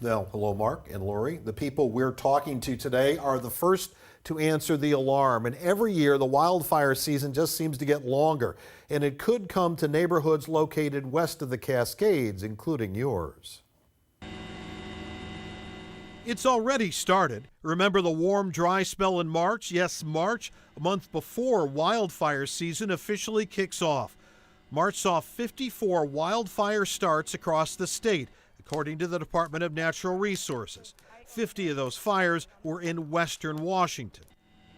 Well, hello, Mark and Lori. The people we're talking to today are the first to answer the alarm. And every year, the wildfire season just seems to get longer. And it could come to neighborhoods located west of the Cascades, including yours. It's already started. Remember the warm, dry spell in March? Yes, March, a month before wildfire season officially kicks off. March saw 54 wildfire starts across the state, according to the Department of Natural Resources. 50 of those fires were in western Washington.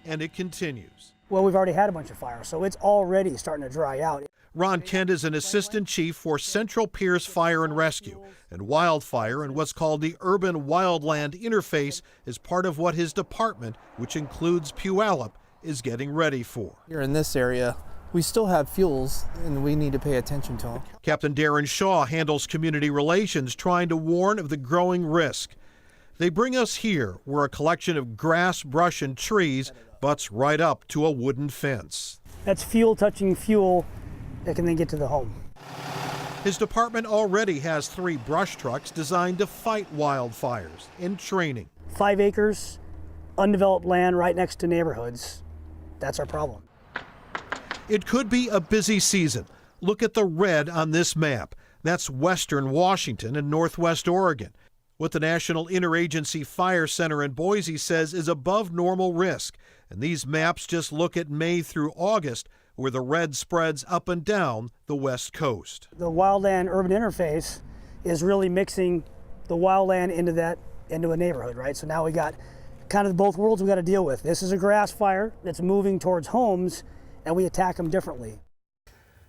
And it continues. Well, we've already had a bunch of fires, so it's already starting to dry out. Ron Kent is an assistant chief for Central Pierce Fire and Rescue, and wildfire and what's called the urban wildland interface is part of what his department, which includes Puyallup, is getting ready for. Here in this area, we still have fuels and we need to pay attention to them. Captain Darren Shaw handles community relations, trying to warn of the growing risk. They bring us here, where a collection of grass, brush, and trees butts right up to a wooden fence. That's fuel touching fuel that can then get to the home. His department already has 3 brush trucks designed to fight wildfires in training. 5 acres, undeveloped land right next to neighborhoods. That's our problem. It could be a busy season. Look at the red on this map. That's western Washington and northwest Oregon. What the National Interagency Fire Center in Boise says is above normal risk. And these maps just look at May through August, where the red spreads up and down the west coast. The wildland urban interface is really mixing the wildland into a neighborhood, right? So now we got kind of both worlds we got to deal with. This is a grass fire that's moving towards homes, and we attack them differently.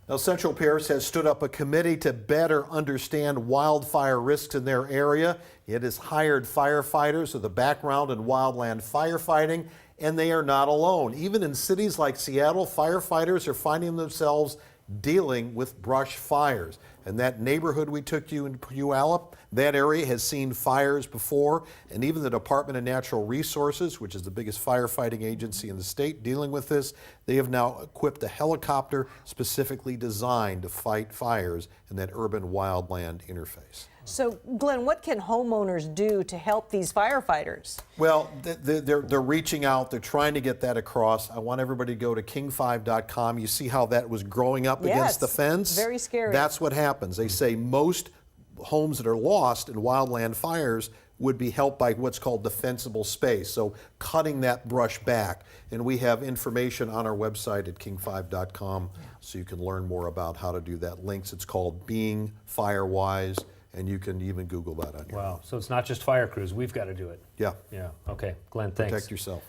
Now, Central Pierce has stood up a committee to better understand wildfire risks in their area. It has hired firefighters with a background in wildland firefighting, and they are not alone. Even in cities like Seattle, firefighters are finding themselves dealing with brush fires. And that neighborhood we took you in Puyallup, that area has seen fires before, and even the Department of Natural Resources, which is the biggest firefighting agency in the state dealing with this, they have now equipped a helicopter specifically designed to fight fires in that urban wildland interface. So, Glenn, what can homeowners do to help these firefighters? Well, they're reaching out. They're trying to get that across. I want everybody to go to king5.com. You see how that was growing up against the fence? Very scary. That's what happens. They say most homes that are lost in wildland fires would be helped by what's called defensible space, so cutting that brush back. And we have information on our website at king5.com so you can learn more about how to do that. Links, it's called Being Firewise, and you can even Google that on your own. Wow, so it's not just fire crews, we've got to do it. Yeah. Yeah, okay. Glenn, thanks. Protect yourself.